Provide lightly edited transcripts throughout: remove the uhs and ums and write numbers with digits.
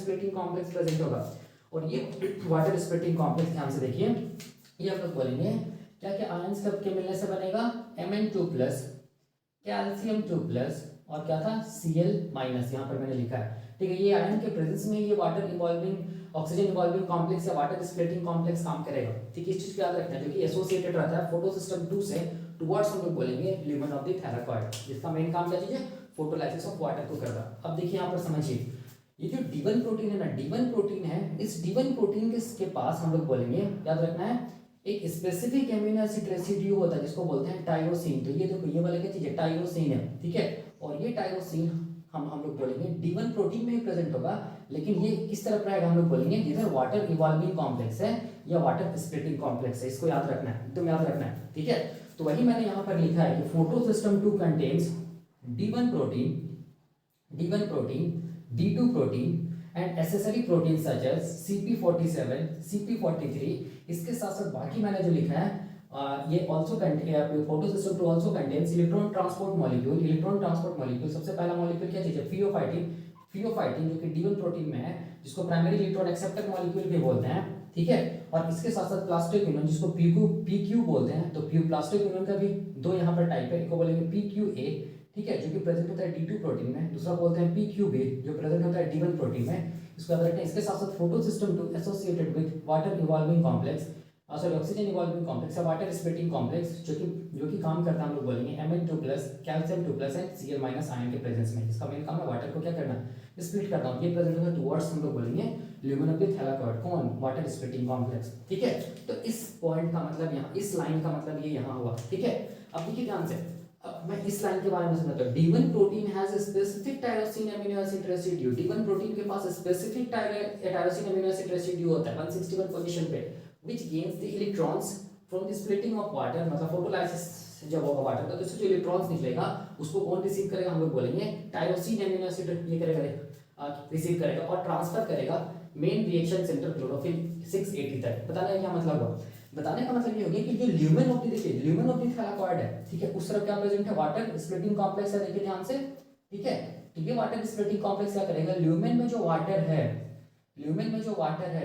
Splitting complex present होगा। और ये वाटर स्प्लिटिंग कॉम्प्लेक्स ध्यान से देखिए, ये हम लोग बोलेंगे क्या कि आयंस कब के मिलने से बनेगा, Mn2 प्लस कैल्शियम 2 प्लस और क्या था Cl माइनस, यहाँ पर मैंने लिखा है। ठीक है, ये आयन के प्रेजेंस में ये water involving oxygen involving complex या वाटर स्प्लिटिंग कॉम्प्लेक्स काम करेगा। ठीक है, इस चीज को याद रखना है, जो कि एसोसिएटेड रहता है फोटो सिस्टम 2 से टुवर्ड्स हम लोग बोलेंगे ल्यूमेन ऑफ द थैलाकॉइड, जिसका मेन काम क्या चीज है, फोटोलाइसिस ऑफ वाटर को करना। अब देखिए यहाँ पर समझिए, ये जो D1 प्रोटीन है ना, D1 प्रोटीन है, इस D1 प्रोटीन के पास हम लोग बोलेंगे, याद रखना है, एक स्पेसिफिक एमिनो एसिड रेसिड्यू होता है जिसको बोलते हैं टायरोसिन। तो ये देखो, ये वाला क्या चीज है, टायरोसिन है। ठीक है, और ये टायरोसिन हम लोग बोलेंगे D1 प्रोटीन में ही प्रेजेंट होगा, लेकिन ये किस तरफ रहेगा, हम लोग बोलेंगे इधर वाटर इवॉल्विंग कॉम्प्लेक्स है या वाटर स्प्लिटिंग कॉम्प्लेक्स है। इसको याद रखना है, एकदम याद रखना है। ठीक है, तो वही मैंने यहाँ पर लिखा है कि photo system 2 contains D1 protein, D2 protein and accessory protein such as CP47, CP43। इसके साथ साथ बाकी मैंने जो लिखा है ये also photo system 2 also contains electron transport molecule. सबसे पहला मॉलिक्यूल क्या चीज है, फियोफाइटिन, जो कि D1 प्रोटीन में है, जिसको प्राइमरी इलेक्ट्रॉन एक्सेप्टर मॉलिक्यूल भी बोलते हैं। ठीक है, और इसके साथ साथ प्लास्टिक यूनियन, जिसको PQ बोलते हैं। तो प्लास्टिक यूनियन का भी दो यहाँ पर टाइप है, एक को बोलेंगे PQA, ठीक है, जो कि प्रेजेंट होता है D2 प्रोटीन में, दूसरा बोलते हैं PQB, जो प्रेजेंट होता है D1 प्रोटीन में। इसको याद रखना है। इसके साथ साथ photo system 2 associated with water evolving complex, sorry oxygen evolving complex या वाटर स्प्लिटिंग कॉम्प्लेक्स, जो कि काम करता है, हम लोग बोलेंगे Mn2 plus calcium 2 plus and Cl minus ion के प्रेजेंस में, जिसका मेन काम है वाटर को क्या करना, स्प्लिट करना। ये प्रेजेंट होता है टुवर्ड्स हम लोग बोलेंगे ल्यूमेन ऑफ द थैलाकॉइड, कौन, वाटर स्प्लिटिंग कॉम्प्लेक्स। ठीक है, तो इस पॉइंट का मतलब यहाँ, इस लाइन का मतलब ये यहाँ हुआ। ठीक है, अब देखिए ध्यान से, अब मैं इस लाइन के बारे में समझाता हूं। D1 protein has specific tyrosine amino acid residue. D1 protein के पास specific tyrosine amino acid residue होता है 161 पोजीशन पे, which gains the electrons from the splitting of water। मतलब फोटोलाइसिस जब होगा वाटर का, तो इससे जो इलेक्ट्रॉन्स निकलेगा उसको कौन रिसीव करेगा, हम लोग बोलेंगे टायरोसिन अमीनो एसिड ये करेगा, रिसीव करेगा और ट्रांसफर करेगा मेन रिएक्शन सेंटर क्लोरोफिल 680 तक। बताने का क्या मतलब हुआ, बताने का मतलब ये हो गया कि जो ल्यूमेन ऑफ द, देखिए ल्यूमेन ऑफ द थैलाकॉइड है, ठीक है, उस तरफ क्या प्रेजेंट है, वाटर स्प्लिटिंग कॉम्प्लेक्स है। देखिए ध्यान से, ठीक है, तो ये वाटर स्प्लिटिंग कॉम्प्लेक्स क्या करेगा, ल्यूमेन में जो वाटर है,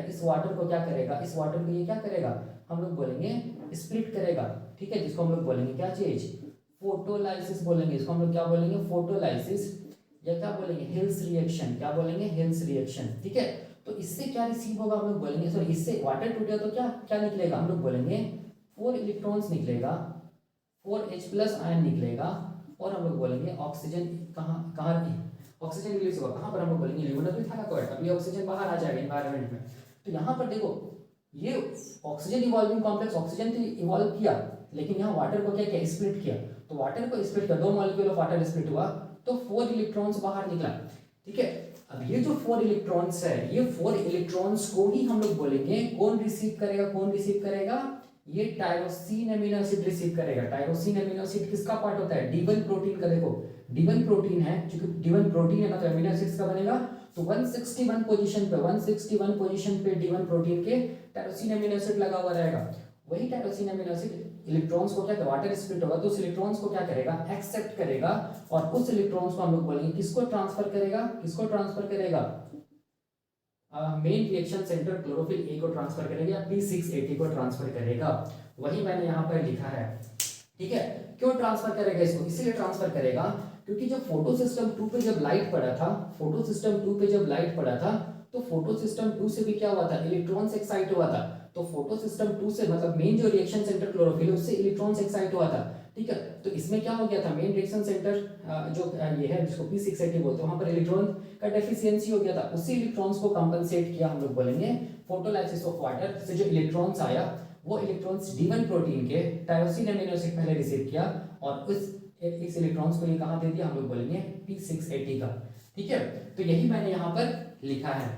इस वाटर को क्या करेगा, इस वाटर को ये क्या करेगा, हम लोग बोलेंगे स्प्लिट करेगा। ठीक है, जिसको हम लोग बोलेंगे क्या चीज, फोटोलाइसिस बोलेंगे। इसको हम लोग क्या बोलेंगे, फोटोलाइसिस, या क्या बोलेंगे, हिल्स रिएक्शन। क्या बोलेंगे, हिल्स रिएक्शन। ठीक है, तो इससे क्या रिसीव होगा, हम लोग बोलेंगे, सॉरी, इससे वाटर टूटेगा तो क्या क्या निकलेगा, हम लोग बोलेंगे 4 इलेक्ट्रॉन्स निकलेगा, 4H प्लस आयन निकलेगा, और हम लोग बोलेंगे ऑक्सीजन कहाँ ऑक्सीजन रिलीज होगा, कहाँ पर, हम लोग बोलेंगे ल्यूमेन ऑफ द थैलाकॉइड। अभी ऑक्सीजन बाहर आ जाएगा एनवायरनमेंट में। तो यहाँ पर देखो, ये ऑक्सीजन इवॉल्विंग कॉम्प्लेक्स, ऑक्सीजन तो इवॉल्व किया, लेकिन यहाँ वाटर को क्या किया, स्प्लिट किया। तो वाटर को स्प्लिट किया, 2 मॉलिक्यूल ऑफ वाटर स्प्लिट हुआ, तो 4 इलेक्ट्रॉन्स बाहर निकला। ठीक है, अब ये जो 4 इलेक्ट्रॉन्स है, ये 4 इलेक्ट्रॉन्स को ही हम लोग बोलेंगे कौन रिसीव करेगा, ये टायरोसिन अमीनो एसिड रिसीव करेगा। टायरोसिन अमीनो एसिड किसका पार्ट होता है, D1 प्रोटीन का। देखो D1 प्रोटीन है, क्योंकि D1 प्रोटीन है ना, तो अमीनो एसिड्स का बनेगा। तो 161 पोजीशन पे D1 प्रोटीन के टायरोसिन अमीनो एसिड लगा हुआ रहेगा। वही टायरोसिन अमीनो एसिड इलेक्ट्रॉन्स को क्या, वाटर स्प्लिट होगा तो उस इलेक्ट्रॉन्स को क्या करेगा, एक्सेप्ट करेगा, और उस इलेक्ट्रॉन्स को हम लोग बोलेंगे किसको ट्रांसफर करेगा, main reaction centre chlorophyll A को ट्रांसफर करेगा, P680 को ट्रांसफर करेगा। वही मैंने यहाँ पर लिखा है। ठीक है, क्यों ट्रांसफर करेगा इसको, इसलिए ट्रांसफर करेगा क्योंकि जब फोटो सिस्टम 2 पे जब लाइट पड़ा था, तो फोटो सिस्टम 2 से भी क्या हुआ था, इलेक्ट्रॉन्स एक्साइट हुआ था। तो फोटो सिस्टम 2 से मतलब मेन जो रिएक्शन सेंटर क्लोरोफिल है उससे इलेक्ट्रॉन्स एक्साइट हुआ था। ठीक है, तो इसमें क्या हो गया था, मेन रिएक्शन सेंटर जो ये है जिसको P680 बोलते हैं, वहां पर इलेक्ट्रॉन का डेफिशिएंसी हो गया था। उसी इलेक्ट्रॉन्स को कंपनसेट किया, हम लोग बोलेंगे फोटोलाइसिस ऑफ वाटर से जो इलेक्ट्रॉन्स आया, वो इलेक्ट्रॉन्स D1 प्रोटीन के टायरोसिन अमीनो एसिड पहले रिसीव किया, और इस इलेक्ट्रॉन्स को ये कहां दे दिया, हम लोग बोलेंगे P680 का। ठीक है, तो यही मैंने यहाँ पर लिखा है।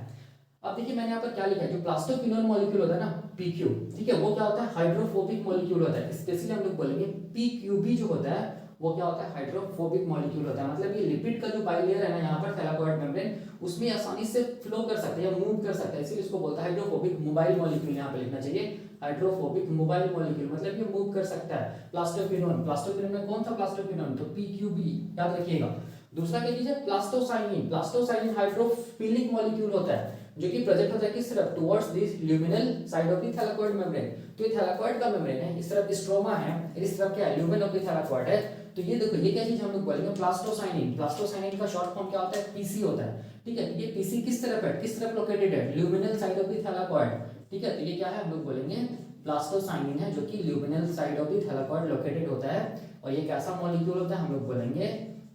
अब देखिए मैंने यहाँ पर क्या लिखा है, जो प्लास्टोक्विनोन मॉलिक्यूल होता है ना, PQ, ठीक है, वो क्या होता है, हाइड्रोफोबिक मॉलिक्यूल होता है। स्पेशली हम लोग बोलेंगे PQB जो होता है वो क्या होता है, हाइड्रोफोबिक मॉलिक्यूल होता है। मतलब ये लिपिड का जो बाइलेयर है ना यहाँ पर थैलाकॉइड मेम्ब्रेन, उसमें आसानी से फ्लो कर सकते हैं या मूव कर सकते हैं, इसलिए इसको बोलता है हाइड्रोफोबिक मोबाइल मॉलिक्यूल। यहाँ पे लिखना चाहिए हाइड्रोफोबिक मोबाइल मॉलिक्यूल, मतलब ये मूव कर सकता है। प्लास्टोक्विनोन में कौन था प्लास्टोक्विनोन, तो PQB याद रखिएगा। दूसरा क्या चीज है, प्लास्टोसाइनिन। प्लास्टोसाइनिन हाइड्रोफिलिक मॉलिक्यूल होता है जो कि प्रेजेंट होता है किस तरफ, towards this luminal side of the thylakoid membrane. तो ये थैलाकोइड का मेम्ब्रेन है, इस तरफ स्ट्रोमा है, इस तरफ क्या है, ल्यूमेन ऑफ द थैलाकोइड है। तो ये देखो ये क्या चीज हम लोग बोलेंगे, प्लास्टोसाइनिन। प्लास्टोसाइनिन का शॉर्ट फॉर्म क्या होता है, पीसी होता है, ठीक है। ये पीसी किस तरफ है, किस तरफ लोकेटेड है, ल्यूमिनल साइड ऑफ द थैलाकोइड, ठीक है। तो ये क्या है, हम लोग बोलेंगे प्लास्टोसाइनिन है जो कि luminal side of the thylakoid located होता है। और ये कैसा मॉलिक्यूल होता है, हम लोग बोलेंगे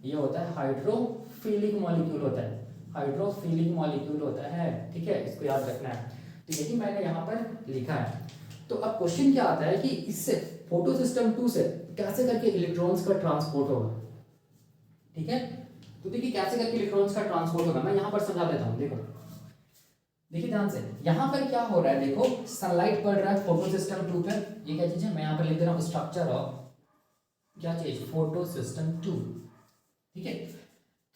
ये होता है हाइड्रोफिलिक मॉलिक्यूल होता है, हाइड्रोफिलिक मॉलिक्यूल होता है, ठीक है। इसको याद रखना है। तो यही मैंने यहाँ पर लिखा है। तो अब क्वेश्चन क्या आता है कि इससे फोटो सिस्टम 2 से कैसे करके इलेक्ट्रॉन्स का ट्रांसपोर्ट होगा, ठीक है। तो देखिए कैसे करके इलेक्ट्रॉन्स का ट्रांसपोर्ट होगा, मैं यहाँ पर समझा देता हूँ। देखो देखिए ध्यान से, यहाँ पर क्या हो रहा है, देखो सनलाइट पड़ रहा है फोटो सिस्टम 2 पर। ये क्या चीज है, मैं यहाँ पर लिख दे रहा हूँ स्ट्रक्चर ऑफ क्या चीज, फोटो सिस्टम 2, ठीक है।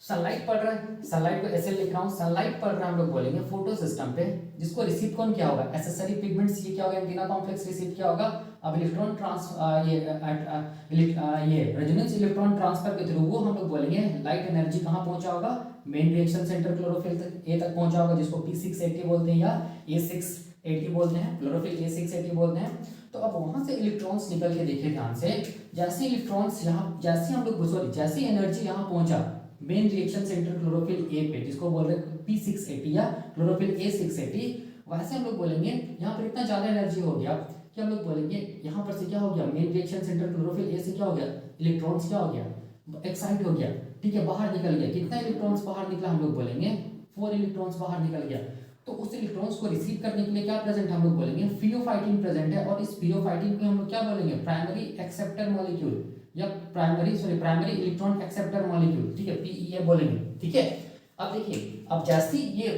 सनलाइट पड़ रहा है, सनलाइट को ऐसे लिख रहा हूँ, सनलाइट पड़ रहा है हम लोग बोलेंगे फोटो सिस्टम पे, जिसको रिसीव कौन किया होगा, एसेसरी पिगमेंट्स, ये क्या होगा, एंटीना कॉम्प्लेक्स रिसीव किया होगा। अब इलेक्ट्रॉन ये रेजोनेंस इलेक्ट्रॉन ट्रांसफर के थ्रू वो हम लोग बोलेंगे लाइट एनर्जी कहाँ पहुंचा होगा, मेन रिएक्शन सेंटर क्लोरोफिल तक, ए तक पहुंचा होगा, जिसको P680 बोलते हैं या A680 बोलते हैं, क्लोरोफिल A680 बोलते हैं। तो अब वहां से इलेक्ट्रॉन्स निकल के देखिए ध्यान से, जैसे इलेक्ट्रॉन्स यहाँ, जैसे हम लोग सॉरी जैसी एनर्जी यहाँ पहुंचा main reaction centre chlorophyll A पे, जिसको बोल रहे हैं P680 या क्लोरोफिल A680, वैसे हम लोग बोलेंगे यहाँ पर इतना ज्यादा एनर्जी हो गया कि हम लोग बोलेंगे यहाँ पर से क्या हो गया, main reaction centre chlorophyll A से क्या हो गया, इलेक्ट्रॉन्स क्या हो गया, एक्साइट हो गया, ठीक है, बाहर निकल गया। कितना इलेक्ट्रॉन्स बाहर निकला, हम लोग बोलेंगे 4 इलेक्ट्रॉन्स बाहर निकल गया। तो उस इलेक्ट्रॉन्स को रिसीव करने के लिए क्या प्रेजेंट, हम लोग बोलेंगे फियोफाइटिन प्रेजेंट है। और इस फियोफाइटिन को हम लोग क्या बोलेंगे, प्राइमरी एक्सेप्टर मॉलिक्यूल या प्राइमरी इलेक्ट्रॉन एक्सेप्टर मॉलिक्यूल, ठीक है, पीईए बोलेंगे, ठीक है। अब देखिए, अब जैसे ये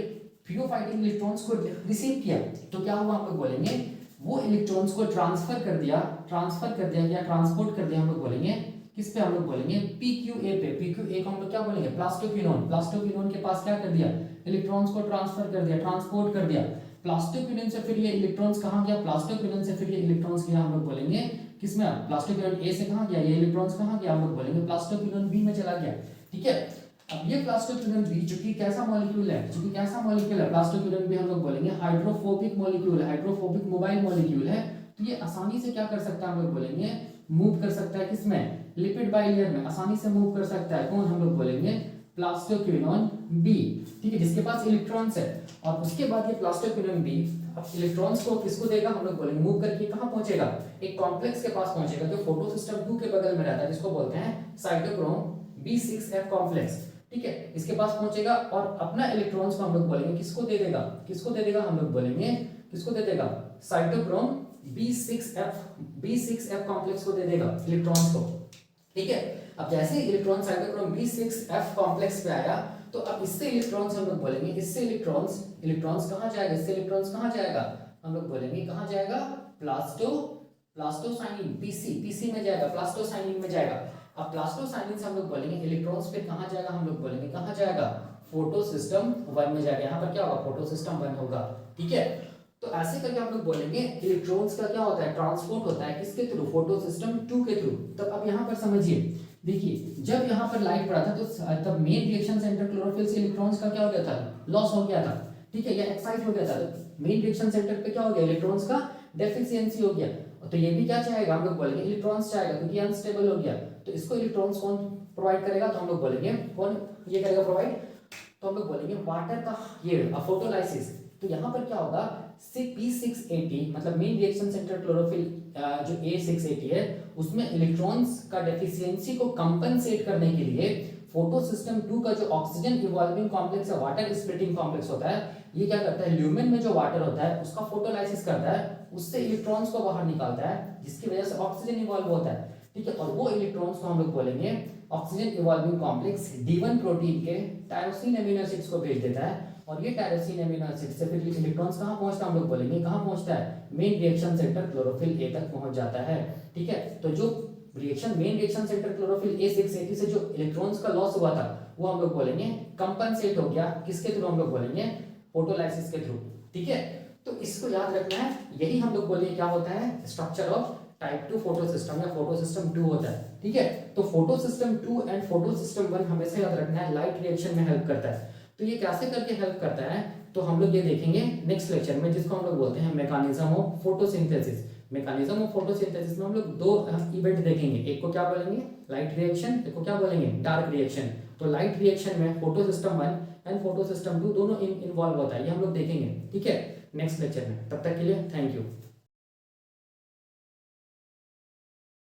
फियोफाइटिन इलेक्ट्रॉन्स को रिसीव किया तो क्या हुआ, हम लोग बोलेंगे वो इलेक्ट्रॉन्स को ट्रांसफर कर दिया या ट्रांसपोर्ट कर दिया, हम लोग बोलेंगे किस पे, हम लोग बोलेंगे PQA पे। PQA को हम लोग क्या बोलेंगे, प्लास्टोक्विनोन के पास क्या कर दिया, इलेक्ट्रॉन्स को ट्रांसफर कर दिया, ट्रांसपोर्ट कर दिया। प्लास्टोक्विनोन से फिर ये इलेक्ट्रॉन्स कहाँ गया, प्लास्टोक्विनोन से फिर ये इलेक्ट्रॉन्स गया, हम लोग बोलेंगे किसमें, प्लास्टोक्विनोन ए से कहाँ गया, ये इलेक्ट्रॉन्स कहाँ गया, हम लोग बोलेंगे प्लास्टोक्विनोन बी में चला गया, ठीक है। अब ये प्लास्टोक्विनोन बी जो कि कैसा मॉलिक्यूल है, प्लास्टोक्विनोन बी हम लोग बोलेंगे हाइड्रोफोबिक मॉलिक्यूल है, हाइड्रोफोबिक मोबाइल मॉलिक्यूल है। तो ये आसानी से क्या कर सकता है, हम लोग बोलेंगे मूव कर सकता है किसमें, लिपिड बाइलेयर में आसानी से मूव कर सकता है। कौन, हम लोग बोलेंगे प्लास्टोक्विनोन बी, ठीक है, जिसके पास इलेक्ट्रॉन्स है। और उसके बाद ये प्लास्टोक्विनोन बी अब इलेक्ट्रॉन्स को किसको देगा, हम लोग बोलेंगे मूव करके कहां पहुंचेगा, एक कॉम्प्लेक्स के पास पहुंचेगा जो फोटो सिस्टम 2 के बगल में रहता है, जिसको बोलते हैं साइटोक्रोम B6F कॉम्प्लेक्स, ठीक है। इसके पास पहुंचेगा और अपना इलेक्ट्रॉन्स को हम लोग बोलेंगे किसको दे देगा, हम लोग बोलेंगे किसको दे देगा, साइटोक्रोम B6F कॉम्प्लेक्स को दे देगा इलेक्ट्रॉन्स को, ठीक है। अब जैसे इलेक्ट्रॉन साइटोक्रोम B6F कॉम्प्लेक्स पे आया तो अब इससे इलेक्ट्रॉन्स हम लोग बोलेंगे, इससे इलेक्ट्रॉन्स कहाँ जाएगा, इससे इलेक्ट्रॉन्स कहाँ जाएगा, हम लोग बोलेंगे कहाँ जाएगा, प्लास्टोसाइनिन पीसी में जाएगा, प्लास्टोसाइनिन में जाएगा। अब प्लास्टोसाइनिन से हम लोग बोलेंगे इलेक्ट्रॉन्स फिर कहाँ जाएगा, हम लोग बोलेंगे कहाँ जाएगा, फोटो सिस्टम 1 में जाएगा। यहाँ पर क्या होगा, फोटो सिस्टम 1 होगा, ठीक है। तो ऐसे करके हम लोग बोलेंगे इलेक्ट्रॉन्स का क्या होता है, ट्रांसपोर्ट होता है किसके थ्रू, फोटो सिस्टम 2 के थ्रू। तब अब यहाँ पर समझिए, देखिए जब यहाँ पर लाइट पड़ा था तो तब मेन रिएक्शन सेंटर क्लोरोफिल से इलेक्ट्रॉन्स का क्या हो गया था, लॉस हो गया था, ठीक है, या एक्साइट हो गया था। मेन रिएक्शन सेंटर पे क्या हो गया, इलेक्ट्रॉन्स का डेफिशिएंसी हो गया। तो ये भी क्या चाहेगा, हम लोग बोलेंगे इलेक्ट्रॉन्स चाहेगा क्योंकि अनस्टेबल हो गया। तो इसको इलेक्ट्रॉन्स कौन प्रोवाइड करेगा, तो हम लोग बोलेंगे कौन ये करेगा प्रोवाइड, तो हम लोग बोलेंगे वाटर का ये फोटोलाइसिस। तो यहाँ पर क्या होगा, P680 मतलब मेन रिएक्शन सेंटर क्लोरोफिल जो A680 है उसमें इलेक्ट्रॉन्स का डेफिशिएंसी को कंपनसेट करने के लिए फोटो सिस्टम 2 का जो ऑक्सीजन इवॉल्विंग कॉम्प्लेक्स है, वाटर स्प्लिटिंग कॉम्प्लेक्स होता है, ये क्या करता है, ल्यूमेन में जो वाटर होता है उसका फोटोलाइसिस करता है, उससे इलेक्ट्रॉन्स को बाहर निकालता है, जिसकी वजह से ऑक्सीजन इवॉल्व होता है, ठीक है। और वो इलेक्ट्रॉन्स को हम लोग बोलेंगे oxygen evolving complex D1 protein के टायरोसिन अमीनो एसिड्स को भेज देता है। और ये टायरोसिन अमीनो एसिड से फिर इलेक्ट्रॉन्स कहाँ पहुंचता है, हम लोग बोलेंगे कहाँ पहुंचता है, main reaction centre chlorophyll A तक पहुंच जाता है, ठीक है। तो जो main reaction centre chlorophyll A680 से जो इलेक्ट्रॉन्स का लॉस हुआ था वो हम लोग बोलेंगे कंपनसेट हो गया, किसके थ्रू, हम लोग बोलेंगे फोटोलाइसिस के थ्रू, ठीक है। तो इसको याद रखना है, यही हम लोग बोलेंगे क्या होता है, structure of type 2 photo system या फोटो सिस्टम 2 होता है, ठीक है। तो photo system 2 and photo system 1 हमेशा याद रखना है लाइट रिएक्शन में हेल्प करता है। तो ये कैसे करके हेल्प करता है, तो हम लोग ये देखेंगे नेक्स्ट लेक्चर में, जिसको हम लोग बोलते हैं mechanism of photosynthesis. Mechanism of photosynthesis में हम लोग दो इवेंट देखेंगे, एक को क्या बोलेंगे लाइट रिएक्शन, एक को क्या बोलेंगे डार्क रिएक्शन। तो लाइट रिएक्शन में photo system 1 and photo system 2 दोनों इन्वॉल्व होता है, ये हम लोग देखेंगे, ठीक है, नेक्स्ट लेक्चर में। तब तक के लिए थैंक यू।